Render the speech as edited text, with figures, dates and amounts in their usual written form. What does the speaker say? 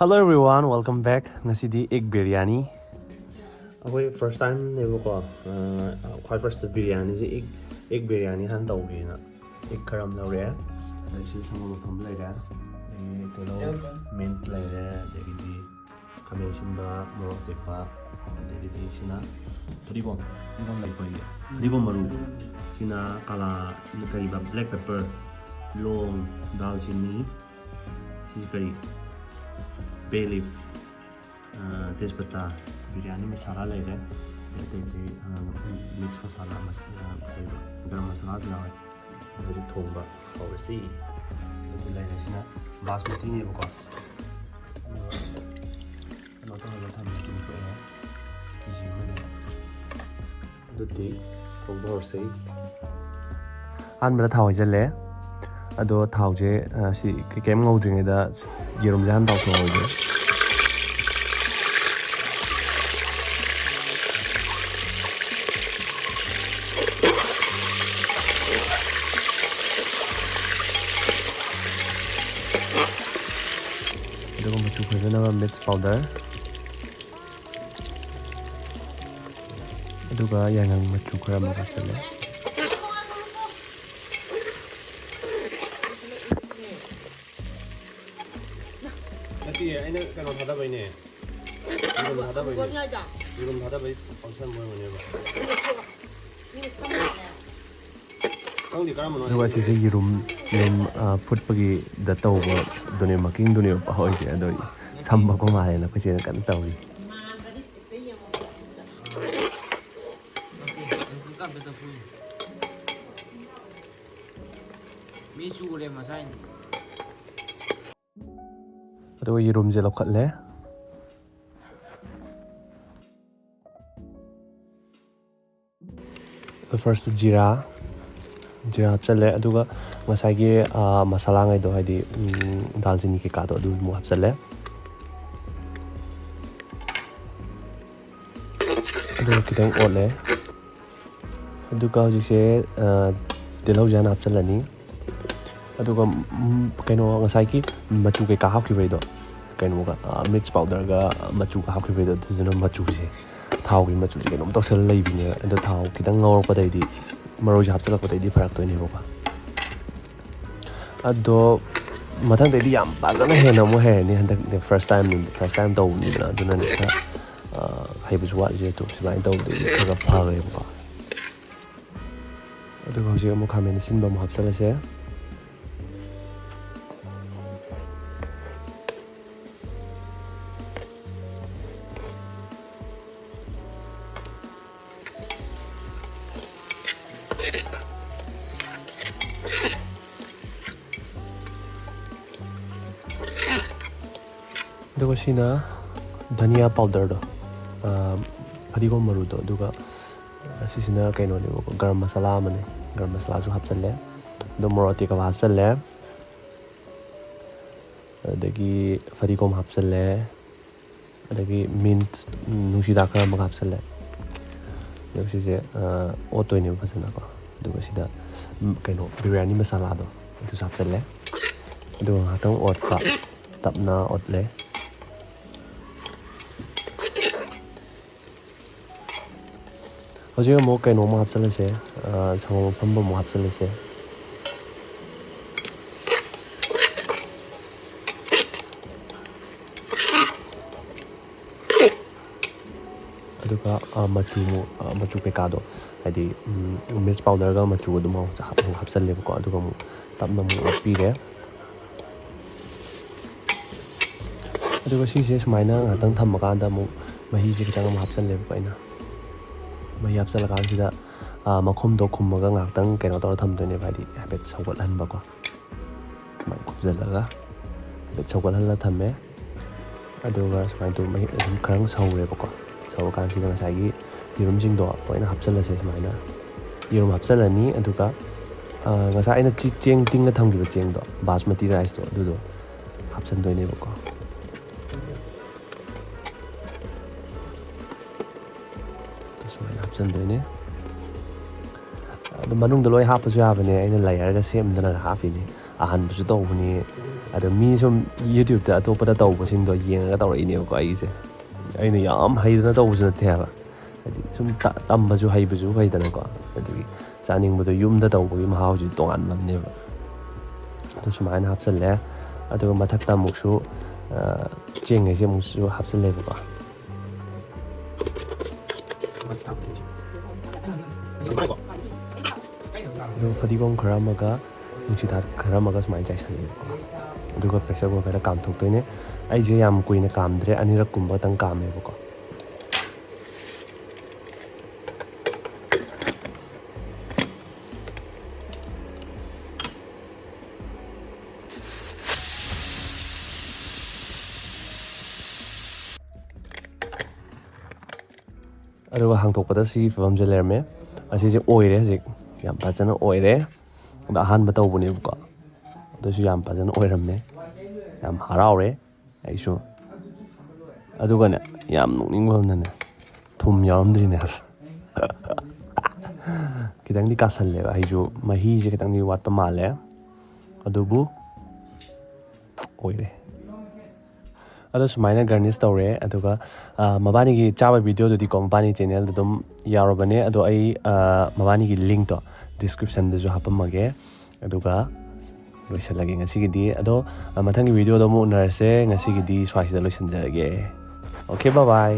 Hello everyone, welcome back. Ngasidi egg biryani. Our first time never go. Quite first biryani is egg biryani hand tàu gì nè. Egg karam đâu đấy. Đây là some of them like that. Đây mint like that. Đây cái kami semba morok tepa. Đây cái sina. Tadi bom lagi apa ini? Tadi bom baru. Sina kala kari black pepper, long, dalchini, sisi kari. Bay leaf, tezpata, biryani masala ले रहे हैं, mix masala garam masala भी लाए, और जो thongba और सी, ऐसे ले रहे हैं ना, बासमती नहीं होगा, लोटा लोटा मिक्सिंग को है, किसी में नहीं, दूधी, thongba और सी, आन मेरा थाव इज़ले, अदो थाव जे सी केम ngau दा Yerumgi han tàu thong rồi. Đây có một chút hơi nữa mix powder. Đây có yang một chút gram một chút nữa. Ini kan ada apa ini? Ini ada apa ini? Ini ada apa? Function mau ini apa? Ini sekarang mana? Kau di mana? Ini wajib sih Yerum food pagi datau buat dunia makin dunia apa hoi dia doi. Semba kau mana nak kerja kan tahu ni. Misu boleh masain. Aduh, Yerumgi lokal le. First jira hapsal le. Aduh ka masai ke masala ngai do hai di dalchini ke kato aduh mu hapsal le. Aduh kita ot le. Aduh ka jise tilau jan hapsal la ni. Aduh ka kaino ngasai ki machu ke kahap ki bedo. Kaino ka mix powder ga machu kahap ki bedo. Tuzuna machu se. Thau ki machu kaino to sel lai bi ne. Aduh thau kitang ngor pa dai di maro ja hapsal pa dai di farak to ni boka. Aduh mathang dai di yam ba na he na mo he ni handak the first time to ni na duna ni ka hai bu wa je to sibai to di ka pha ge boka. Aduh ho je mo khamen sin ba mo hapsal se. Duga sina dhania powder do phadikom maru do duga sisina kaino le garam masala mane garam masala ju hapsal le do moroti ka hapsal le adagi phadikom hapsal le adagi mint nusida ka ma hapsal le yo sise otoi ne phasana ko duga sida kaino biryani masala do itu hapsal le do hatang ot ka tapna ot le Hojii mo kaino mo hapsal se, sango pamba mo hapsal se. Aduga machu ke kado, hadi mix powder ga machu do mo hapsal le ko aduga mo tapna mo api re. Aduga si se smaina ngatang thamma da mo mahi ji kitang mo hapsal le ko ina. May hapsal kan sida makhum do khummaga ngaktang kaino tor thamdone bhadi habet sawat hanba ko mai khubjalaga habet sawat hanla thamme aduga smain tu mai kharang sawre ba ko saw kan sida ngasai gi yerum jing do toina hapsal la se smaina yerum hapsal ani aduga ngasai aina cheng ting na thamgi ba cheng do basmati rice do du do hapsan doine ba ko Doine. The manung the loy half as you have in the layer, the same than a half in it. ꯑꯍꯥꯟꯕꯁꯨ ꯇꯧꯕꯅꯤ ꯑꯗꯣ ꯃꯤ ꯁꯨꯝ ꯌꯨꯇ꯭ꯌꯨꯕꯇ ꯑꯇꯣꯞꯄꯗ ꯇꯧꯕꯁꯤꯡꯗꯣ ꯌꯦꯡꯉꯒ ꯇꯧꯔꯛꯏꯅꯦꯕꯀꯣ ꯑꯩꯁꯦ ꯑꯩꯅ ꯌꯥꯝ ꯍꯩꯗꯅ ꯇꯧꯕꯁꯨ ꯅꯠꯇꯦ ꯍꯥꯏꯕ ꯍꯥꯏꯗꯤ ꯁꯨꯝ ꯇꯝꯕꯁꯨ ꯍꯩꯕꯁꯨ ꯐꯩꯗꯅꯀꯣ ꯑꯗꯨꯒꯤ ꯆꯥꯅꯤꯡꯕꯗꯣ ꯌꯨꯝꯗ ꯇꯧꯕꯒꯤ ꯃꯍꯥꯎꯁꯤ ꯇꯣꯉꯥꯟꯕꯅꯦꯕ ꯑꯗꯨ ꯁꯨꯃꯥꯏꯅ ꯍꯥꯞꯆꯤꯜꯂꯦ ꯑꯗꯨꯒ ꯃꯊꯛꯇ ꯑꯃꯨꯛꯁꯨ ꯆꯦꯡꯉꯩꯁꯦ ꯑꯃꯨꯛꯁꯨ ꯍꯥꯞꯆꯤꯜꯂꯦꯕꯀꯣ ꯑꯗꯨꯒ ꯐꯗꯤꯒꯣꯝ ꯈꯔ ꯑꯃꯒ ꯅꯨꯡꯁꯤꯗꯥꯛ ꯈꯔ ꯑꯃꯒ ꯁꯨꯃꯥꯏꯅ ꯆꯥꯏꯁꯜꯂꯦꯕꯀꯣ ꯑꯗꯨꯒ ꯄ꯭ꯔꯦꯁꯔ ꯀꯨꯀꯔꯗ ꯀꯥꯝꯊꯣꯛꯇꯣꯏꯅꯦ ꯑꯩꯁꯦ ꯌꯥꯝ ꯀꯨꯏꯅ ꯀꯥꯝꯗ꯭ꯔꯦ 2ꯔꯛꯀꯨꯝꯕꯇꯪ ꯀꯥꯝꯃꯦꯕꯀꯣ ꯑꯗꯨꯒ ꯍꯥꯡꯇꯣꯛꯄꯗ ꯁꯤ ꯐꯤꯕꯝꯁꯦ ꯂꯩꯔꯝꯃꯦ ꯑꯁꯤꯁꯦ ꯑꯣꯏꯔꯦ ꯍꯧꯖꯤꯛ ꯌꯥꯝ ꯐꯖꯅ ꯑꯣꯏꯔꯦ ꯑꯗꯣ ꯑꯍꯥꯟꯕ ꯇꯧꯕꯅꯦꯕꯀꯣ ꯑꯗꯨꯁꯨ ꯌꯥꯝ ꯐꯖꯅ ꯑꯣꯏꯔꯝꯃꯦ ꯌꯥꯝ ꯍꯔꯥꯎꯔꯦ ꯑꯩꯁꯨ ꯑꯗꯨꯒꯅꯦ ꯌꯥꯝ ꯅꯣꯛꯅꯤꯡꯕ ꯑꯃꯅꯅꯦ ꯊꯨꯝ ꯌꯥꯎꯔꯝꯗ꯭ꯔꯤꯅꯦ ꯈꯤꯇꯪꯗꯤ ꯀꯥꯁꯜꯂꯦꯕ ꯑꯩꯁꯨ ꯃꯍꯤꯁꯦ ꯈꯤꯇꯪꯗꯤ ꯋꯥꯠꯄ ꯃꯥꯜꯂꯦ ꯑꯗꯨꯕꯨ ꯑꯣꯏꯔꯦ ꯑꯗꯣ ꯁꯨꯃꯥꯏꯅ ꯒꯥꯔꯅꯤꯁ ꯇꯧꯔꯦ ꯑꯗꯨꯒ ꯃꯕꯥꯅꯤꯒꯤ ꯆꯥꯕ ꯚꯤꯗꯤꯑꯣꯗꯨꯗꯤꯀꯣ ꯃꯕꯥꯅꯤ ꯆꯦꯅꯦꯜꯗ ꯑꯗꯨꯝ ꯌꯥꯎꯔꯕꯅꯦ ꯑꯗꯣ ꯑꯩ ꯃꯕꯥꯅꯤꯒꯤ ꯂꯤꯡꯛꯇꯣ ꯗꯤꯁꯀ꯭ꯔꯤꯞꯁꯟꯗꯁꯨ ꯍꯥꯞꯄꯝꯃꯒꯦ ꯑꯗꯨꯒ ꯂꯣꯏꯁꯤꯜꯂꯒꯦ ꯉꯁꯤꯒꯤꯗꯤ ꯑꯗꯣ ꯃꯊꯪꯒꯤ ꯚꯤꯗꯤꯑꯣꯗ ꯑꯃꯨꯛ ꯎꯅꯔꯁꯦ ꯉꯁꯤꯒꯤꯗꯤ ꯁ꯭ꯋꯥꯏꯁꯤꯗ ꯂꯣꯏꯁꯤꯟꯖꯔꯒꯦ ꯑꯣꯀꯦ ꯕꯥꯏ